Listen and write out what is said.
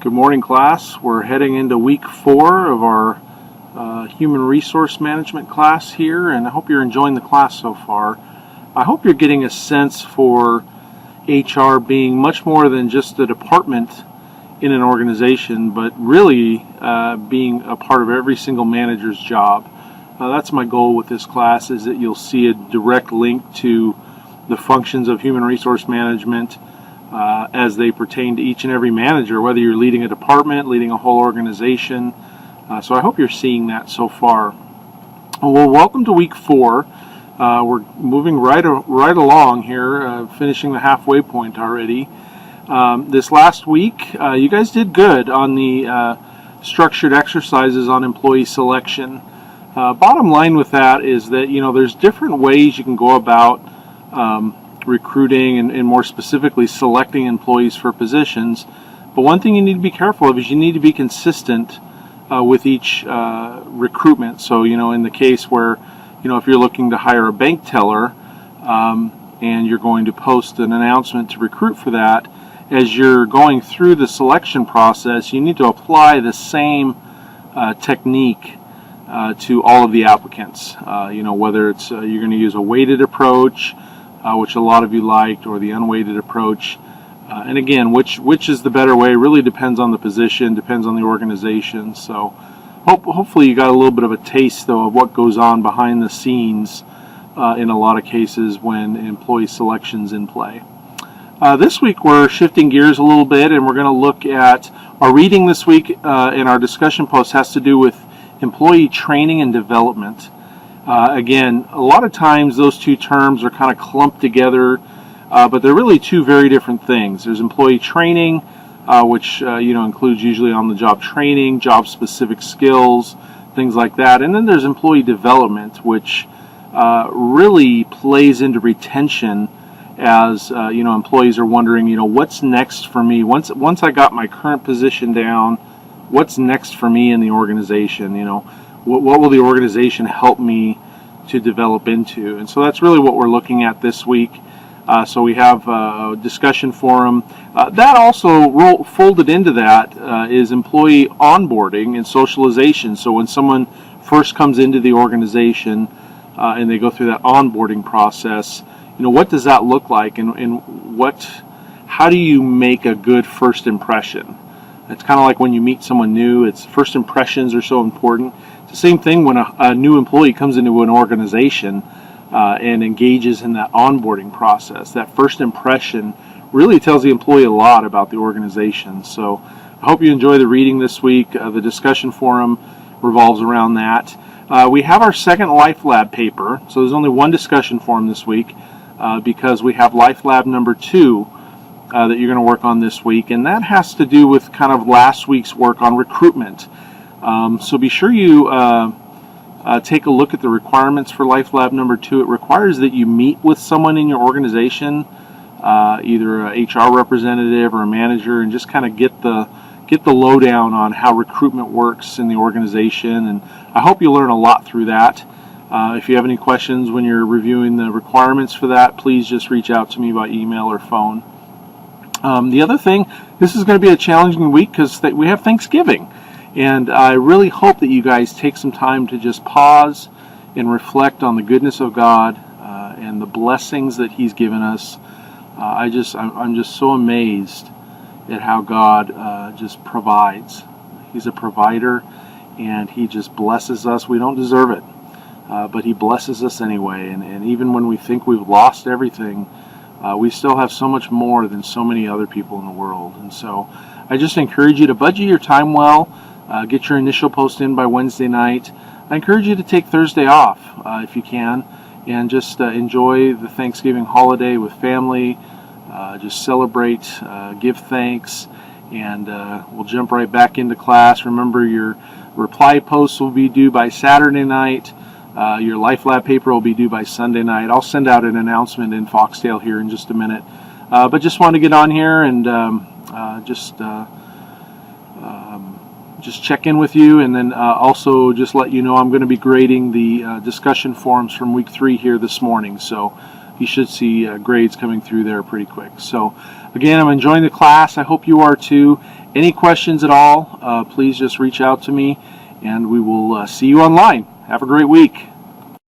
Good morning, class. We're heading into week 4 of our human resource management class here, and I hope you're enjoying the class so far. I hope you're getting a sense for HR being much more than just a department in an organization, but really being a part of every single manager's job. That's my goal with this class, is that you'll see a direct link to the functions of human resource management as they pertain to each and every manager, whether you're leading a department, leading a whole organization. So I hope you're seeing that so far. Well, welcome to week 4. We're moving right along here, finishing the halfway point already. This last week, you guys did good on the structured exercises on employee selection. Bottom line with that is that, there's different ways you can go about recruiting and more specifically selecting employees for positions. But one thing you need to be careful of is you need to be consistent with each recruitment. So, in the case where, if you're looking to hire a bank teller and you're going to post an announcement to recruit for that, as you're going through the selection process, you need to apply the same technique to all of the applicants. Whether it's you're going to use a weighted approach, which a lot of you liked, or the unweighted approach. And again, which is the better way really depends on the position, depends on the organization. So hopefully you got a little bit of a taste, though, of what goes on behind the scenes in a lot of cases when employee selection's in play. This week we're shifting gears a little bit, and we're going to look at our reading this week in our discussion post has to do with employee training and development. Again, a lot of times those two terms are kind of clumped together, but they're really two very different things. There's employee training, which includes usually on-the-job training, job-specific skills, things like that. And then there's employee development, which really plays into retention as employees are wondering, what's next for me? Once I got my current position down, what's next for me in the organization? What will the organization help me to develop into? And so that's really what we're looking at this week. So we have a discussion forum. That also folded into that is employee onboarding and socialization. So when someone first comes into the organization and they go through that onboarding process, what does that look like, and how do you make a good first impression? It's kind of like when you meet someone new. It's first impressions are so important. It's the same thing when a new employee comes into an organization and engages in that onboarding process. That first impression really tells the employee a lot about the organization. So I hope you enjoy the reading this week. The discussion forum revolves around that. We have our second Life Lab paper. So there's only one discussion forum this week because we have Life Lab number 2 that you're going to work on this week, and that has to do with kind of last week's work on recruitment. So be sure you take a look at the requirements for Life Lab number 2. It requires that you meet with someone in your organization, either a HR representative or a manager, and just kind of get the lowdown on how recruitment works in the organization. And I hope you learn a lot through that. If you have any questions when you're reviewing the requirements for that, please just reach out to me by email or phone. The other thing, this is going to be a challenging week because we have Thanksgiving, and I really hope that you guys take some time to just pause and reflect on the goodness of God and the blessings that He's given us. I'm just so amazed at how God just provides. He's a provider, and He just blesses us. We don't deserve it, but He blesses us anyway, and even when we think we've lost everything, we still have so much more than so many other people in the world. And so I just encourage you to budget your time well, get your initial post in by Wednesday night. I encourage you to take Thursday off if you can, and just enjoy the Thanksgiving holiday with family. Just celebrate, give thanks, and we'll jump right back into class. Remember, your reply posts will be due by Saturday night. Your Life Lab paper will be due by Sunday night. I'll send out an announcement in Foxdale here in just a minute. But just want to get on here and just check in with you, and then also just let you know I'm going to be grading the discussion forums from week 3 here this morning. So you should see grades coming through there pretty quick. So again, I'm enjoying the class. I hope you are too. Any questions at all, please just reach out to me, and we will see you online. Have a great week.